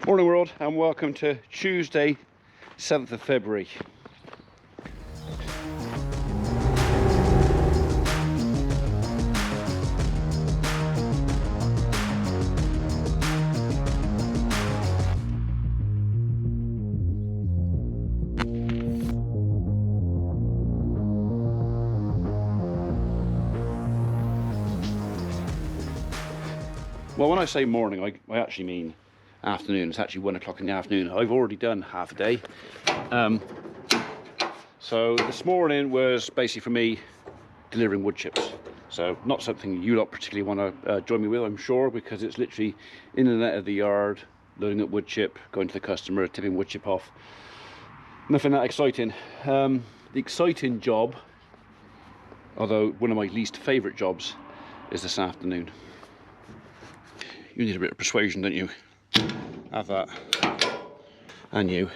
Morning world, and welcome to Tuesday 7th of February. Well, when I say morning, I actually mean afternoon. It's actually 1 o'clock in the afternoon. I've already done half a day. So this morning was basically for me delivering wood chips. So not something you lot particularly want to join me with, I'm sure, because it's literally in and out of the yard, loading up wood chip, going to the customer, tipping wood chip off. Nothing that exciting. The exciting job, although one of my least favourite jobs, is this afternoon. You need a bit of persuasion, don't you? Have that. And you.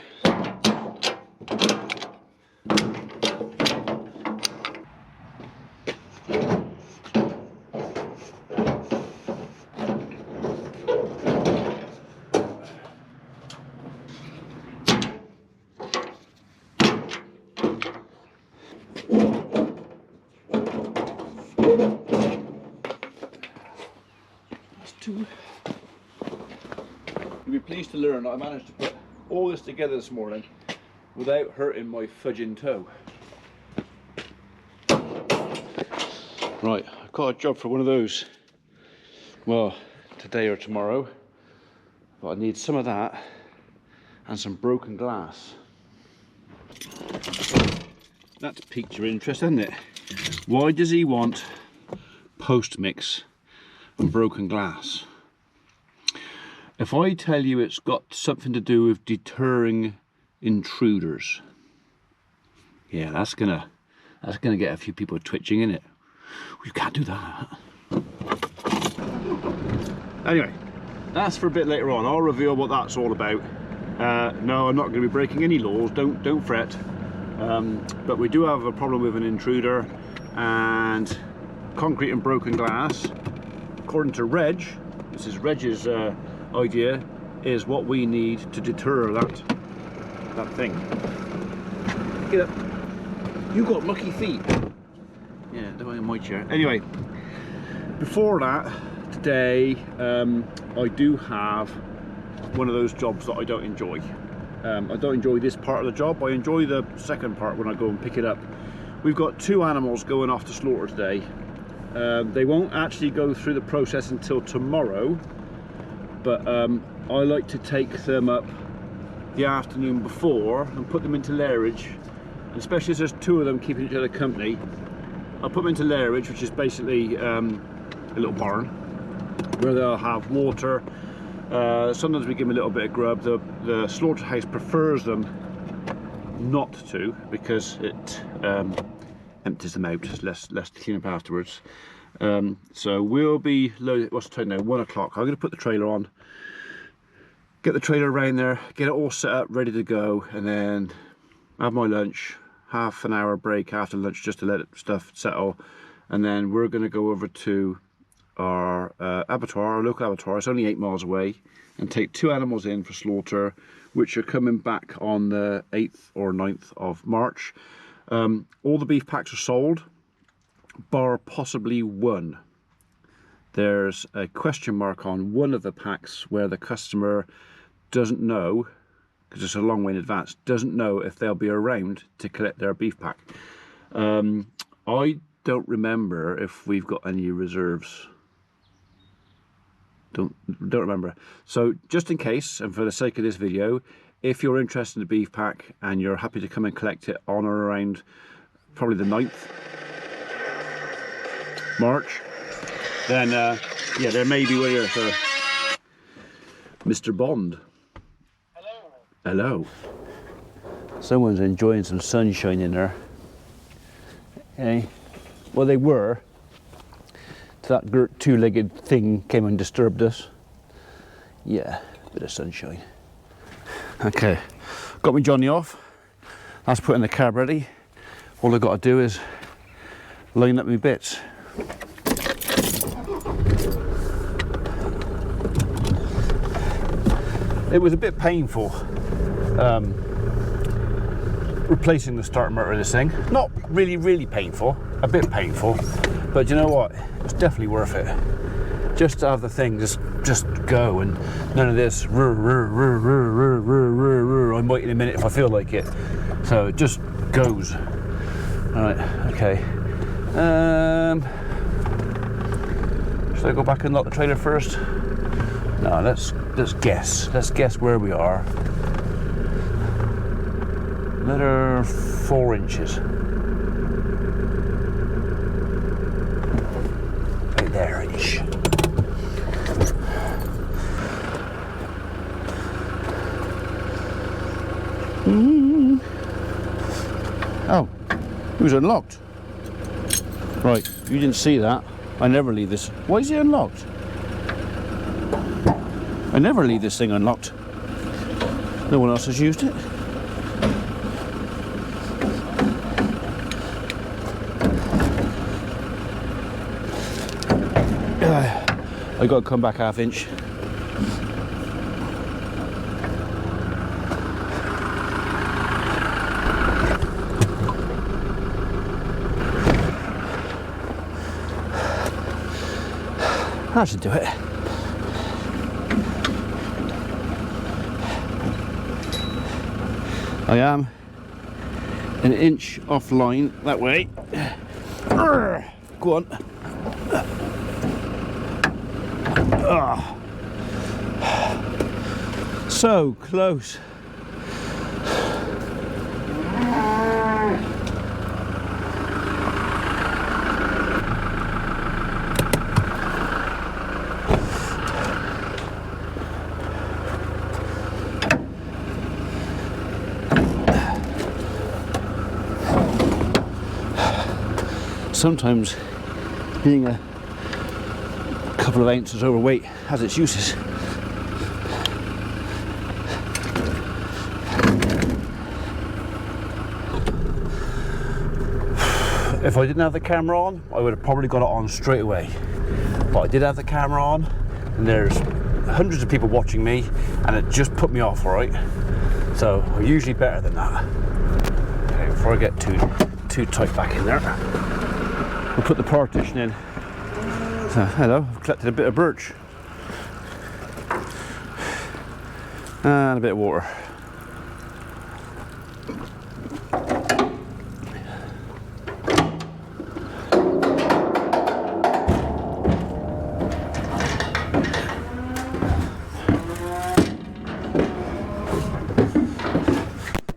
You'll be pleased to learn that I managed to put all this together this morning without hurting my fudging toe. Right, I've got a job for one of those. Well, today or tomorrow. But I need some of that and some broken glass. That's piqued your interest, hasn't it? Why does he want post mix and broken glass? If I tell you it's got something to do with deterring intruders, yeah, that's gonna get a few people twitching, innit? You can't do that. Anyway, that's for a bit later on. I'll reveal what that's all about. No, I'm not going to be breaking any laws. Don't fret. But we do have a problem with an intruder, and concrete and broken glass, according to Reg, this is Reg's idea, is what we need to deter that thing. Get up. You got mucky feet. Yeah, don't mind my chair. Anyway, before that, today I do have one of those jobs that I don't enjoy. I don't enjoy this part of the job. I enjoy the second part when I go and pick it up. We've got 2 animals going off to slaughter today. They won't actually go through the process until tomorrow, but I like to take them up the afternoon before and put them into lairage, and especially as there's 2 of them keeping each other company, I'll put them into lairage, which is basically a little barn where they'll have water. Sometimes we give them a little bit of grub. The slaughterhouse prefers them not to, because it empties them out. It's less to clean up afterwards. So we'll be loaded. What's the time now? 1 o'clock. I'm going to put the trailer on, get the trailer around there, get it all set up, ready to go, and then have my lunch. Half an hour break after lunch just to let stuff settle, and then we're going to go over to our abattoir, our local abattoir. It's only 8 miles away, and take 2 animals in for slaughter, which are coming back on the 8th or 9th of March. All the beef packs are sold, bar possibly one. There's a question mark on one of the packs where the customer doesn't know, because it's a long way in advance, doesn't know if they'll be around to collect their beef pack. I don't remember if we've got any reserves. Don't remember. So just in case, and for the sake of this video, if you're interested in the beef pack and you're happy to come and collect it on or around probably the 9th March, then yeah, there may be one here. So Mr. Bond. Hello. Hello. Someone's enjoying some sunshine in there. Okay. Well, they were. That girt 2-legged thing came and disturbed us. Yeah, bit of sunshine. Okay, got me Johnny off. That's putting the cab ready. All I've got to do is line up my bits. It was a bit painful replacing the starter motor in this thing. Not really painful, a bit painful, but you know what? It's definitely worth it. Just to have the thing just go, and none of this I'm waiting a minute if I feel like it. So it just goes. Alright, okay. Should I go back and lock the trailer first? No, let's guess. Let's guess where we are. Another 4 inches. Right there-ish. Oh, it was unlocked. Right, you didn't see that. I never leave this. Why is it unlocked? I never leave this thing unlocked. No one else has used it. I got to come back ½ inch. That should do it. I am an inch offline that way. Go on. So close. Sometimes being a couple of ounces overweight has its uses. If I didn't have the camera on, I would have probably got it on straight away. But I did have the camera on, and there's hundreds of people watching me, and it just put me off, alright? So I'm usually better than that. Okay, before I get too tight back in there, we'll put the partition in. So, hello, I've collected a bit of birch. And a bit of water.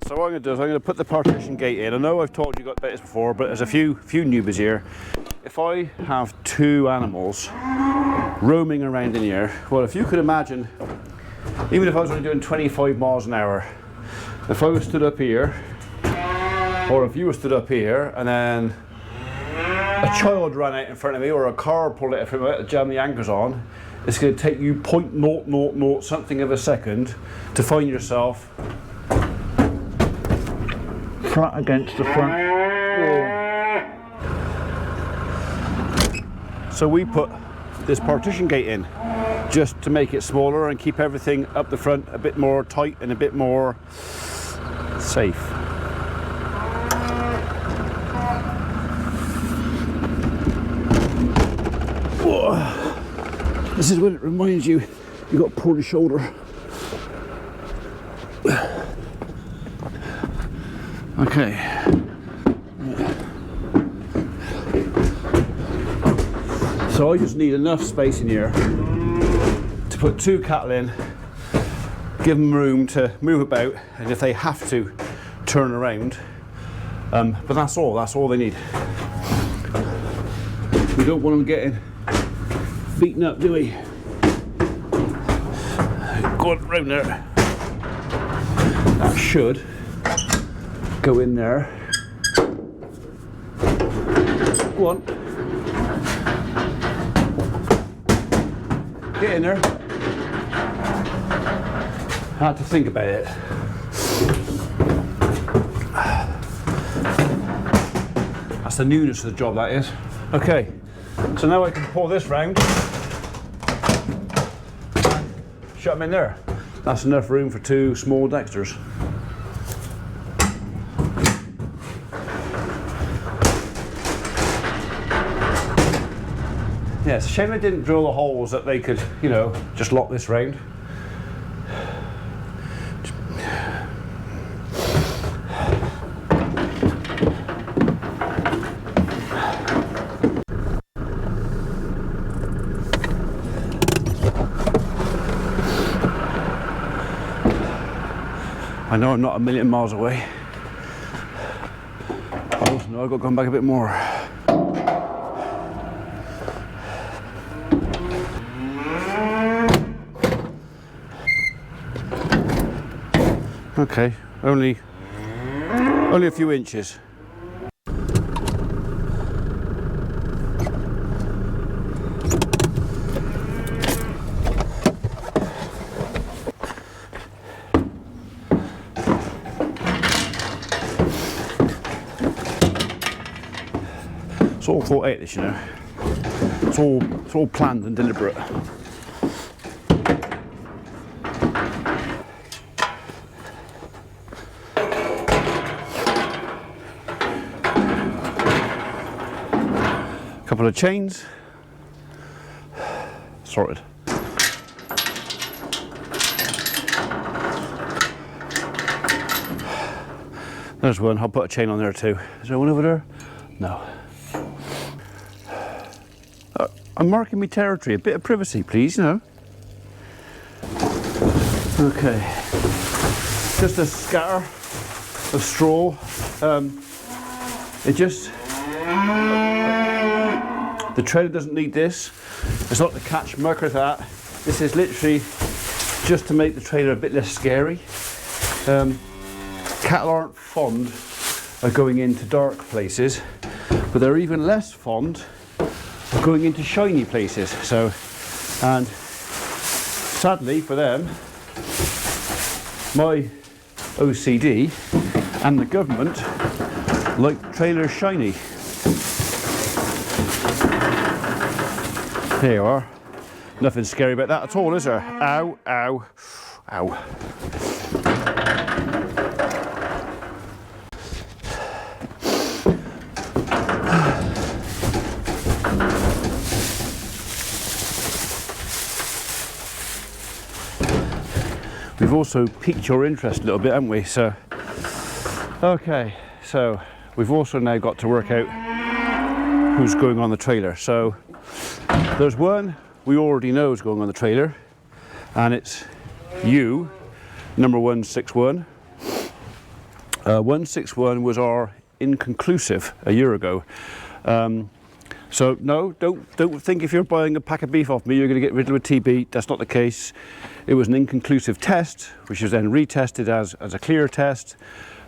So what I'm going to do is I'm going to put the partition gate in. I know I've told you about this before, but there's a few newbies here. If I have 2 animals roaming around in here, well, if you could imagine, even if I was only doing 25 miles an hour, if I was stood up here, or if you were stood up here, and then a child ran out in front of me, or a car pulled out from it, jammed the anchors on, it's going to take you 0.000 something of a second to find yourself flat against the front wall. So we put this partition gate in just to make it smaller and keep everything up the front a bit more tight and a bit more safe. Whoa. This is when it reminds you you've got to pull the shoulder. Okay. So I just need enough space in here to put 2 cattle in, give them room to move about, and if they have to, turn around. But that's all they need. We don't want them getting beaten up, do we? Go on, round there. That should go in there. Go on. Get in there. I had to think about it. That's the newness of the job, that is. Okay, so now I can pull this round and shut them in there. That's enough room for 2 small Dexters. Yeah, it's a shame they didn't drill the holes that they could, you know, just lock this round. I know I'm not a million miles away. I also know I've got to come back a bit more. Okay, only a few inches. It's all thought out, this, you know. It's all planned and deliberate. Couple of chains, sorted. There's one. I'll put a chain on there too. Is there one over there? No. I'm marking my territory. A bit of privacy, please, you know. Okay. Just a scatter of straw. The trailer doesn't need this. It's not to catch muck or that. This is literally just to make the trailer a bit less scary. Cattle aren't fond of going into dark places, but they're even less fond of going into shiny places. So, and sadly for them, my OCD and the government like trailers shiny. Here you are. Nothing scary about that at all, is there? Ow, ow, ow. We've also piqued your interest a little bit, haven't we? So, okay, so we've also now got to work out who's going on the trailer. So there's one we already know is going on the trailer, and it's you, number 161. 161 was our inconclusive a year ago. So no, don't think if you're buying a pack of beef off me you're going to get rid of a TB. That's not the case. It was an inconclusive test, which was then retested as a clear test.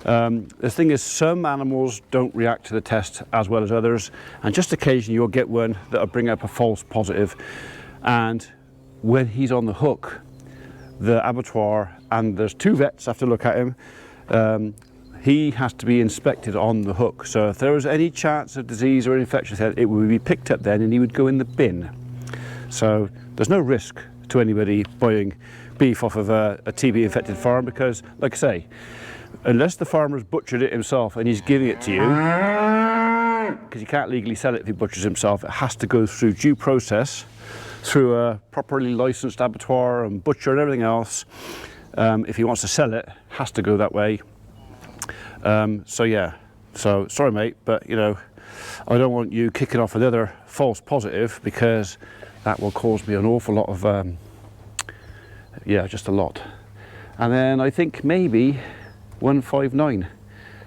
The thing is, some animals don't react to the test as well as others, and just occasionally you'll get one that'll bring up a false positive. And when he's on the hook, the abattoir, and there's 2 vets have to look at him, he has to be inspected on the hook. So if there was any chance of disease or infection, it would be picked up then and he would go in the bin. So there's no risk to anybody buying beef off of a TB infected farm, because, like I say, unless the farmer's butchered it himself and he's giving it to you, because he can't legally sell it if he butchers himself, it has to go through due process, through a properly licensed abattoir and butcher and everything else. If he wants to sell it, has to go that way. So yeah, so sorry mate, but you know, I don't want you kicking off another false positive, because that will cause me an awful lot of, yeah, just a lot. And then I think maybe 159,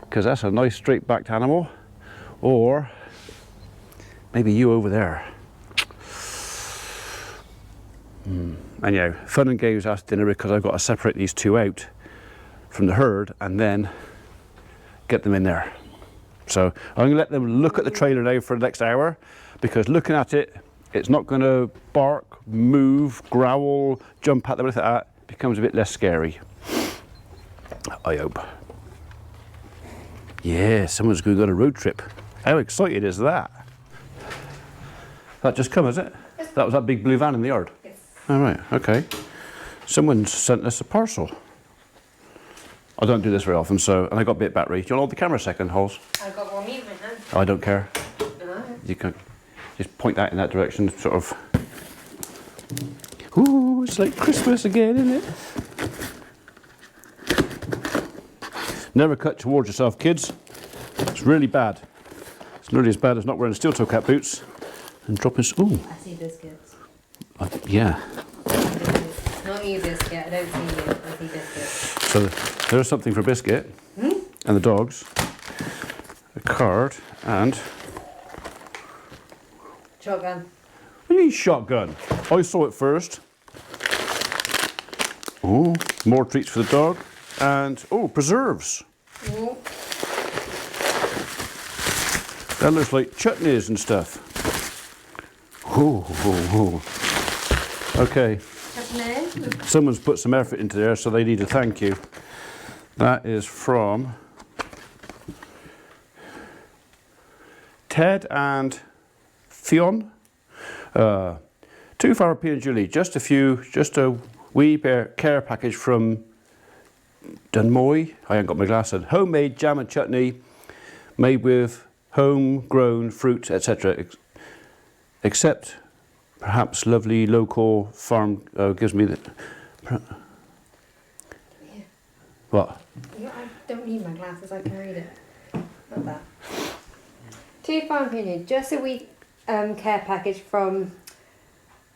because that's a nice straight backed animal, or maybe you over there. Anyhow, fun and games after dinner, because I've got to separate these 2 out from the herd and then get them in there. So I'm going to let them look at the trailer now for the next hour, because looking at it, it's not going to bark, move, growl, jump at them, anything like that. It becomes a bit less scary, I hope. Yeah, someone's going on a road trip. How excited is that? That just come, is it? Yes. That was that big blue van in the yard? Yes. All right, okay. Someone sent us a parcel. I don't do this very often, so, and I got a bit of battery. Do you want to hold the camera a second, Holes? I've got one meat in my hand. I don't care. No. You can just point that in that direction, sort of. Ooh, it's like Christmas again, isn't it? Never cut towards yourself, kids. It's really bad. It's nearly as bad as not wearing steel-toe cap boots and dropping. Ooh. I see biscuits. Yeah. Not you, Biscuit. I don't see you. I see biscuits. So there's something for Biscuit and the dogs. A card and. Shotgun. What do you mean shotgun? I saw it first. Oh, more treats for the dog. And, oh, preserves. Ooh. That looks like chutneys and stuff. Oh, oh, oh. Okay. Chutney. Someone's put some effort into there, so they need a thank you. That is from Ted and Fionn. 2 for P and Julie. Just a wee care package from Dunmoy. I ain't got my glass on. Homemade jam and chutney made with homegrown fruit, etc. Except perhaps lovely local farm gives me the. Yeah. What? Yeah, I don't need my glasses. I can read it. Not that. 2 farm opinion. Just a wee care package from.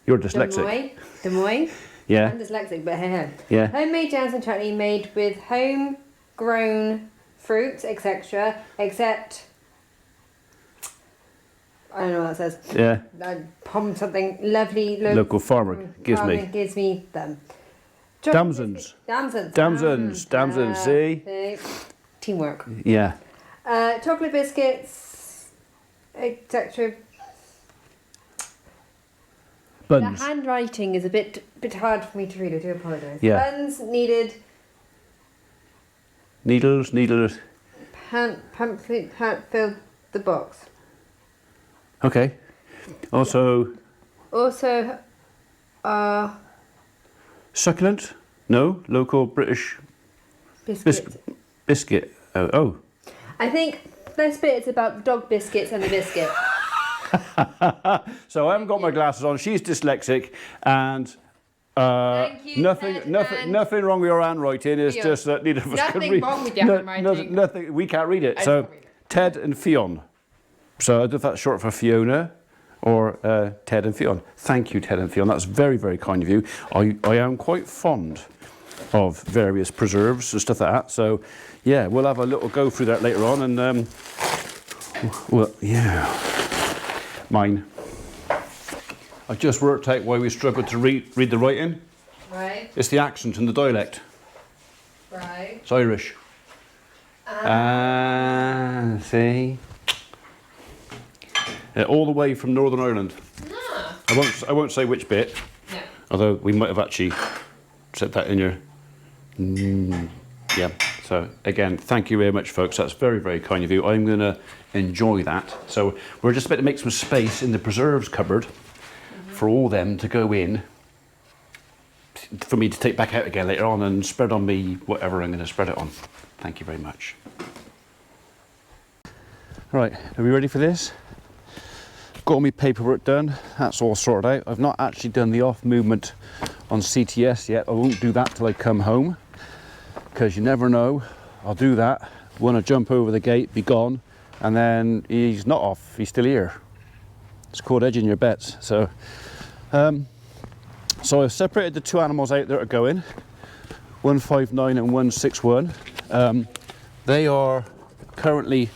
You're dyslexic. Des Moines. Yeah. I'm dyslexic, but hey. Yeah. Homemade jams and chutney made with homegrown fruits, etc. Except. I don't know what that says. Yeah. Something lovely Local farmer gives me. Gives me them. Damsons. Damsons. See? Teamwork. Yeah. Chocolate biscuits, etc. Buns. The handwriting is a bit hard for me to read. I do apologise. Yeah. Buns needed. Needles. Pamphlet filled the box. Okay. Also. Succulent? No. Local British. Biscuit. Oh. I think this bit is about dog biscuits and the biscuit. So I haven't got my glasses on. She's dyslexic, and Thank you, nothing wrong with your handwriting. It's just that neither of us can read. Nothing wrong with your handwriting. Nothing. We can't read it. So Ted and Fionn. So I don't know if that's short for Fiona or Ted and Fionn. Thank you, Ted and Fionn. That's very, very kind of you. I am quite fond of various preserves and stuff like that. So yeah, we'll have a little go through that later on. And well, yeah. Mine. I've just worked out why we struggled to read the writing. Right. It's the accent and the dialect. Right. It's Irish. See? All the way from Northern Ireland. No. I won't say which bit. No. Although we might have actually said that in your. Yeah. So again, thank you very much, folks. That's very, very kind of you. I'm going to enjoy that. So we're just about to make some space in the preserves cupboard for all them to go in, for me to take back out again later on and spread on me whatever I'm going to spread it on. Thank you very much. Right, are we ready for this? Got all my paperwork done. That's all sorted out. I've not actually done the off movement on CTS yet. I won't do that till I come home, because you never know. I'll do that, want to jump over the gate, be gone, and then he's not off, he's still here. It's called edging your bets. So so I've separated the 2 animals out that are going, 159 and 161. They are currently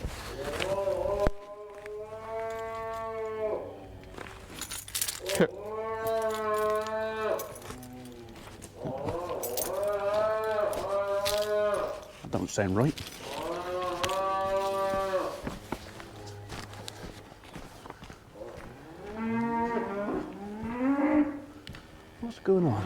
that don't sound right. What's going on?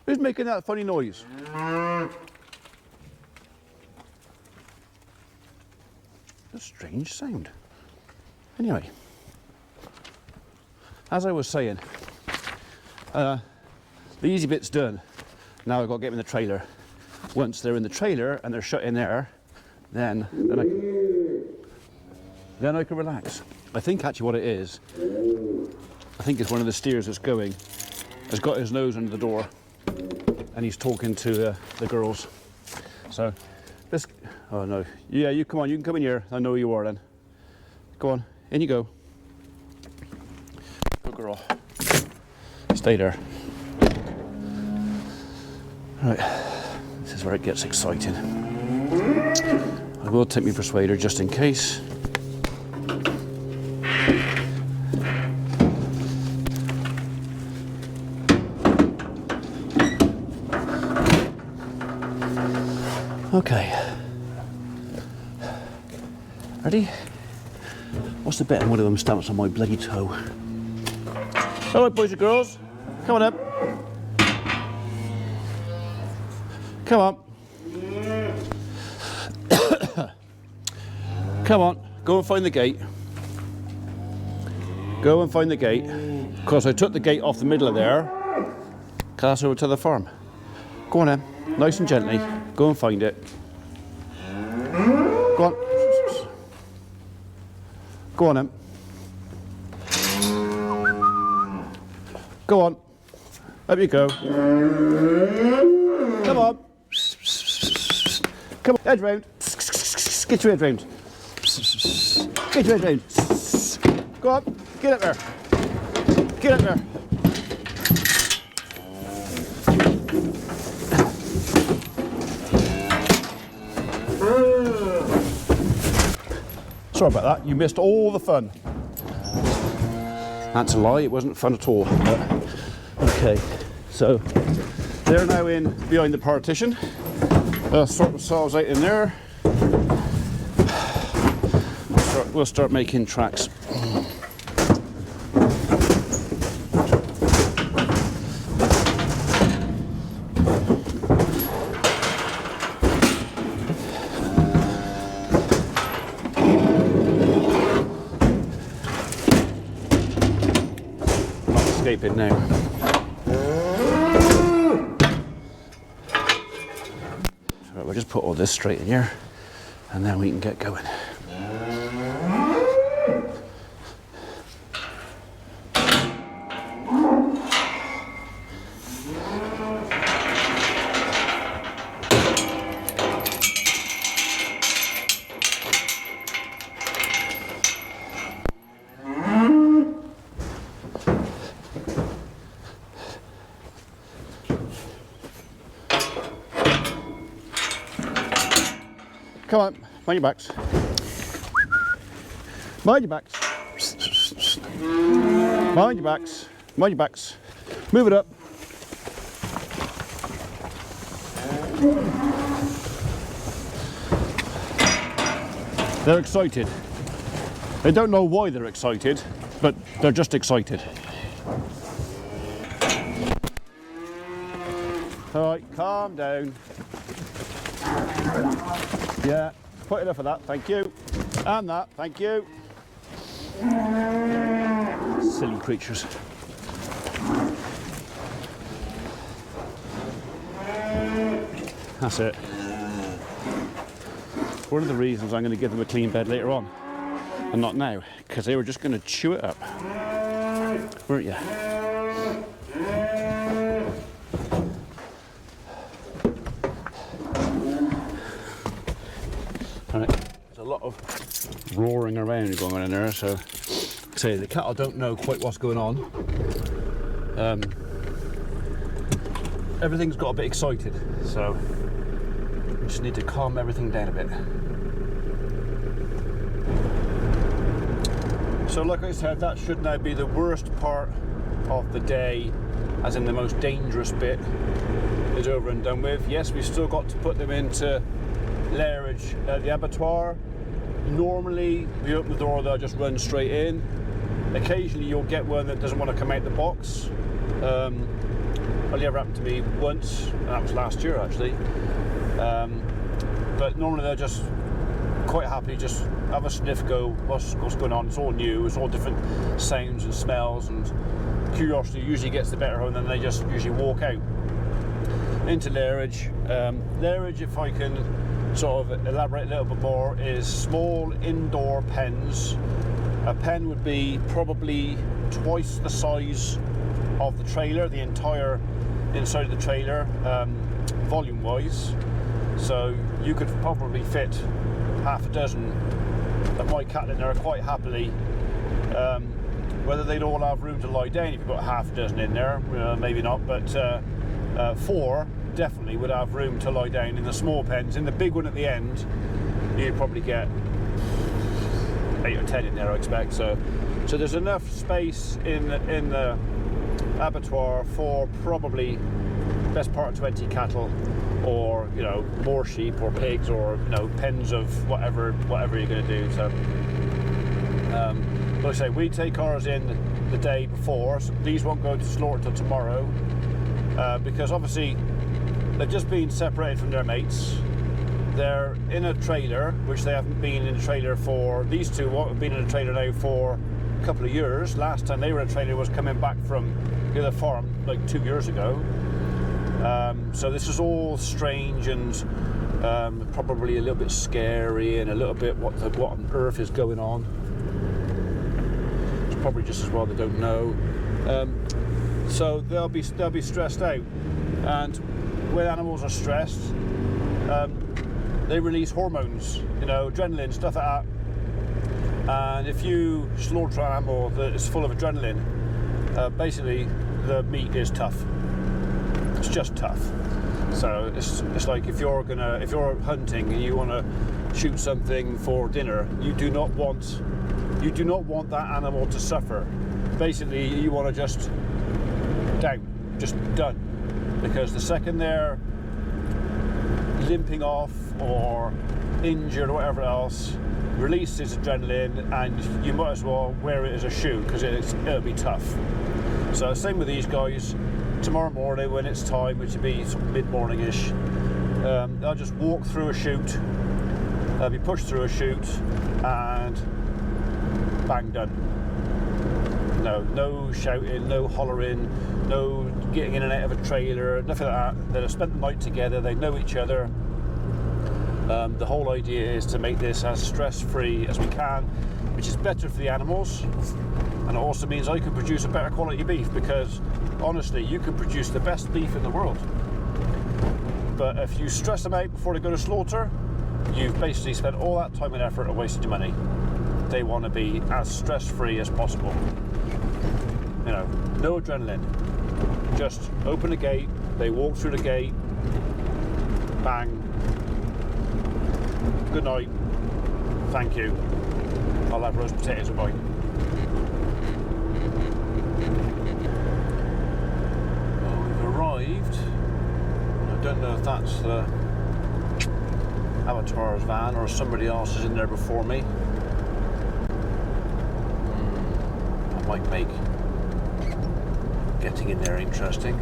Who's making that funny noise? A strange sound. Anyway, as I was saying, the easy bit's done. Now I've got to get them in the trailer. Once they're in the trailer and they're shut in there, then I can relax. I think actually what it is, I think it's one of the steers that's going, has got his nose under the door and he's talking to the girls. So this, oh no, yeah, you come on, you can come in here. I know who you are then. Go on, in you go. Good girl. Stay there. Right, this is where it gets exciting. I will take my persuader just in case. Okay. Ready? What's the bet on one of them stamps on my bloody toe? All right, boys and girls, come on up. Come on. Come on, go and find the gate. Go and find the gate. Because I took the gate off the middle of there. Cast over to the farm. Go on then, nice and gently. Go and find it. Go on. Go on then. Go on. Up you go. Come on. Come on, head round. Get your head round. Get your head round. Go on, get up there. Get up there. Sorry about that, you missed all the fun. That's a lie, it wasn't fun at all. But, okay, so they're now in behind the partition. Sort themselves out in there. We'll start making tracks. Not escaping now. Right, we'll just put all this straight in here and then we can get going. Come on, mind your backs. Mind your backs. Mind your backs. Mind your backs. Move it up. They're excited. They don't know why they're excited, but they're just excited. All right, calm down. Yeah, quite enough of that, thank you. And that, thank you. Silly creatures. That's it. One of the reasons I'm going to give them a clean bed later on, and not now, because they were just going to chew it up. Weren't you? Right. There's a lot of roaring around going on in there, so say the cattle don't know quite what's going on. Everything's got a bit excited, so we just need to calm everything down a bit. So like I said, that should now be the worst part of the day, as in the most dangerous bit is over and done with. Yes, we've still got to put them into lairage at the abattoir. Normally, we open the door, they'll just run straight in. Occasionally, you'll get one that doesn't want to come out the box. Only ever happened to me once, and that was last year actually. But normally they'll just quite happy just have a sniff, go what's going on. It's all new, it's all different sounds and smells, and curiosity usually gets the better of them, and then they just usually walk out. Into lairage. Lairage, if I can sort of elaborate a little bit more, is small indoor pens. A pen would be probably twice the size of the trailer, the entire inside of the trailer, volume wise. So you could probably fit half a dozen of my cattle in there quite happily. Whether they'd all have room to lie down if you've got half a dozen in there, maybe not, but 4 definitely would have room to lie down in the small pens. In the big one at the end, you'd probably get 8 or 10 in there, I expect. So there's enough space in the abattoir for probably best part of 20 cattle, or more sheep or pigs, or pens of whatever you're going to do. So like I say, we take ours in the day before, so these won't go to slaughter till tomorrow, because obviously they've just been separated from their mates. They're in a trailer, which they haven't been in a trailer for. These two have been in a trailer now for a couple of years. Last time they were in a trailer was coming back from the other farm like 2 years ago. So this is all strange and probably a little bit scary, and a little bit what on earth is going on. It's probably just as well they don't know. So they'll be stressed out, and when animals are stressed, they release hormones, adrenaline, stuff like that. And if you slaughter an animal that is full of adrenaline, basically the meat is tough. It's just tough. So it's like if you're hunting and you want to shoot something for dinner, you do not want that animal to suffer. Basically, you want to just done, because the second they're limping off or injured or whatever else, releases adrenaline, and you might as well wear it as a shoe, because it'll be tough. So same with these guys. Tomorrow morning when it's time, which will be sort of mid-morning-ish, they'll just walk through a chute, they'll be pushed through a chute, and bang, done. No shouting, no hollering, no getting in and out of a trailer, nothing like that. They'll have spent the night together, they know each other. The whole idea is to make this as stress-free as we can, which is better for the animals, and it also means I can produce a better quality beef, because honestly, you can produce the best beef in the world, but if you stress them out before they go to slaughter, you've basically spent all that time and effort and wasted your money. They want to be as stress-free as possible. No adrenaline. Just open the gate, they walk through the gate, bang, good night, thank you, I'll have roast potatoes and mine. Well, we've arrived. I don't know if that's the abattoir's van or somebody else is in there before me. That might make getting in there interesting.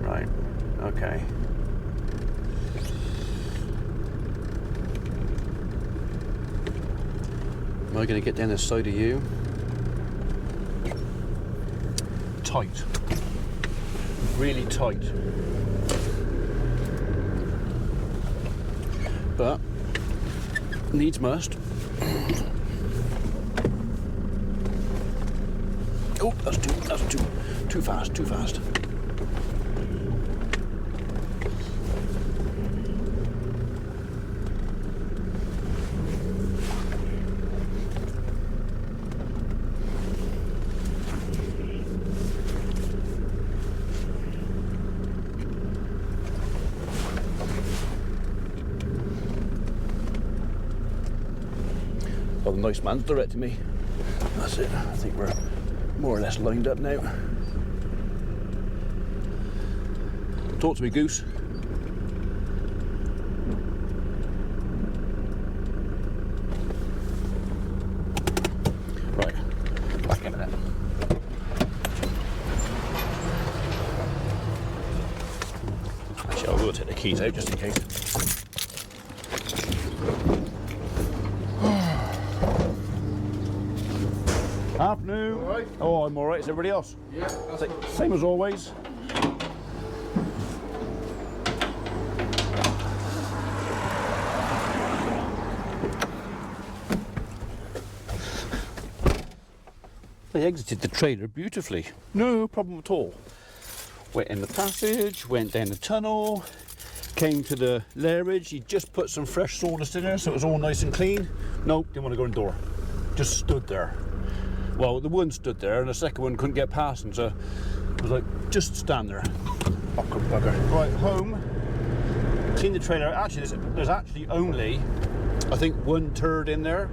Right, okay. Am I going to get down this side of you? Tight. Really tight. But needs must. Oh, that's too fast. Well, the nice man's directing me. That's it. I think we're more or less lined up now. Talk to me, goose. Right, back in a minute. Actually, I will take the key keys out just in case. Afternoon. All right. Oh, I'm all right. Is everybody else? Yeah, that's Same as always. They exited the trailer beautifully. No problem at all. Went in the passage, went down the tunnel, came to the lairage. He just put some fresh sawdust in there so it was all nice and clean. Nope, didn't want to go in the door. Just stood there. Well, the one stood there and the second one couldn't get past him, so I was like, just stand there. Awkward bugger. Right, home. Clean the trailer. Actually, there's actually only, I think, one turd in there.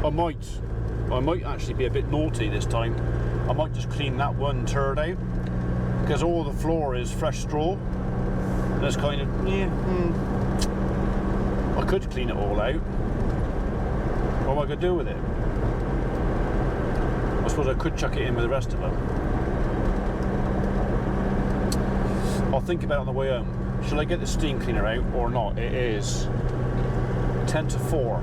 I might actually be a bit naughty this time. I might just clean that one turd out because all the floor is fresh straw. And it's kind of, yeah, I could clean it all out. What am I going to do with it? I suppose I could chuck it in with the rest of them. I'll think about it on the way home. Shall I get the steam cleaner out or not? It is 10 to 4.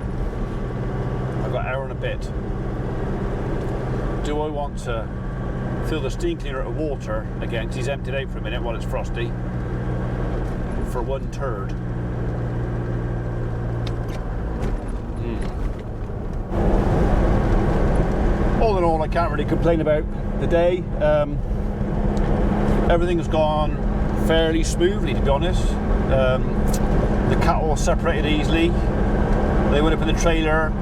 I've got an hour and a bit. Do I want to fill the steam cleaner out of water again, because he's emptied out for a minute while it's frosty, for one turd? All in all, I can't really complain about the day. Everything's gone fairly smoothly, to be honest. The cattle separated easily. They went up in the trailer.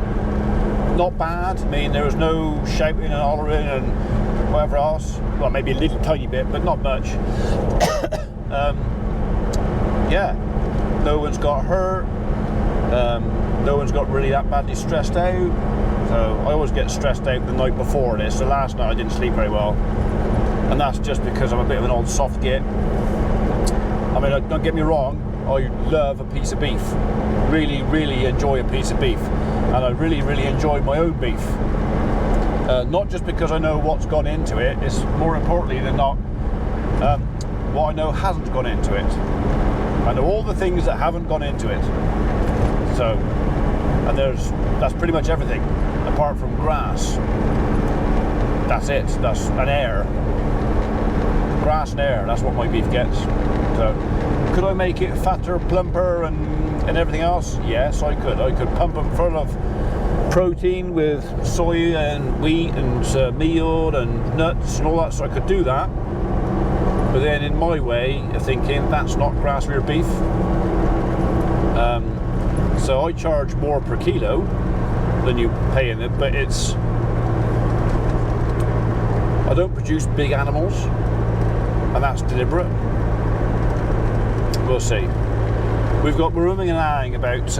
Not bad. I mean, there was no shouting and hollering and whatever else. Well, maybe a little tiny bit, but not much. Yeah, no one's got hurt. No one's got really that badly stressed out. So I always get stressed out the night before this. So last night I didn't sleep very well, and that's just because I'm a bit of an old soft git. I mean, don't get me wrong. I love a piece of beef. Really, really enjoy a piece of beef. And I really, really enjoy my own beef. Not just because I know what's gone into it, it's more importantly than not what I know hasn't gone into it. I know all the things that haven't gone into it. So, and that's pretty much everything, apart from grass. That's it, that's an air. Grass and air, that's what my beef gets. So, could I make it fatter, plumper, and everything else? Yes, I could. I could pump them full of protein with soy and wheat and meal and nuts and all that, so I could do that. But then in my way of thinking, that's not grass-reared beef. So I charge more per kilo than you pay in it, but I don't produce big animals, and that's deliberate. We'll see. We're umming and ahhing about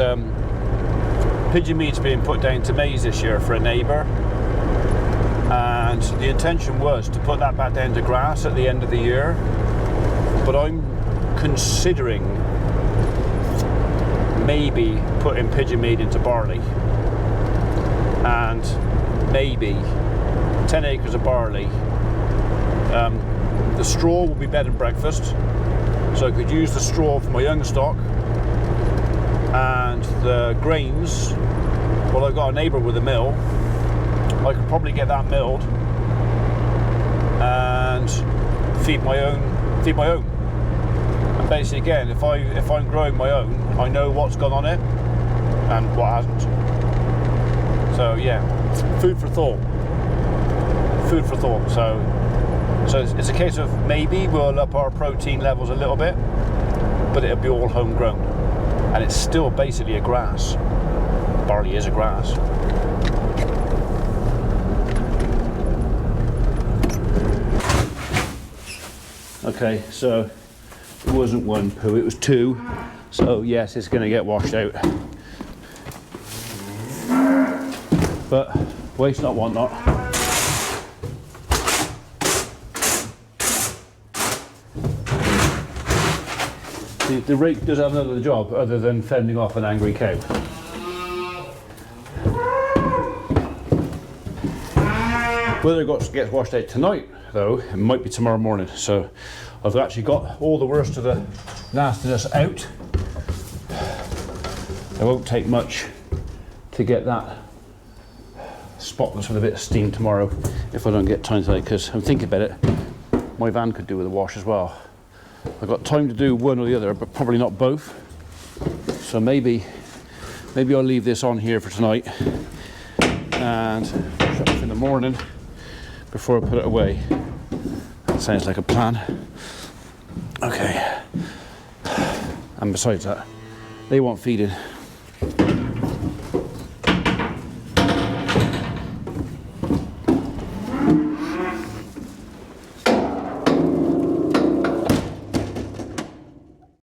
pigeon meat's being put down to maize this year for a neighbour, and the intention was to put that back down to grass at the end of the year, but I'm considering maybe putting pigeon meat into barley, and maybe 10 acres of barley. The straw will be bed and breakfast, so I could use the straw for my young stock, and the grains, well, I've got a neighbour with a mill. I could probably get that milled and feed my own. And basically, again, if I'm growing my own, I know what's gone on it and what hasn't. So yeah, food for thought. Food for thought. So it's a case of maybe we'll up our protein levels a little bit, but it'll be all homegrown, and it's still basically a grass. Barley is a grass. Okay, so it wasn't one poo, it was two. So yes, it's going to get washed out. But waste not, want not. The rake does have another job other than fending off an angry cow. Whether it gets washed out tonight, though, it might be tomorrow morning. So I've actually got all the worst of the nastiness out. It won't take much to get that spotless with a bit of steam tomorrow if I don't get time tonight, because I'm thinking about it, my van could do with a wash as well. I've got time to do one or the other, but probably not both. So maybe I'll leave this on here for tonight and shut off in the morning before I put it away. That sounds like a plan. Okay. And besides that, they want feeding.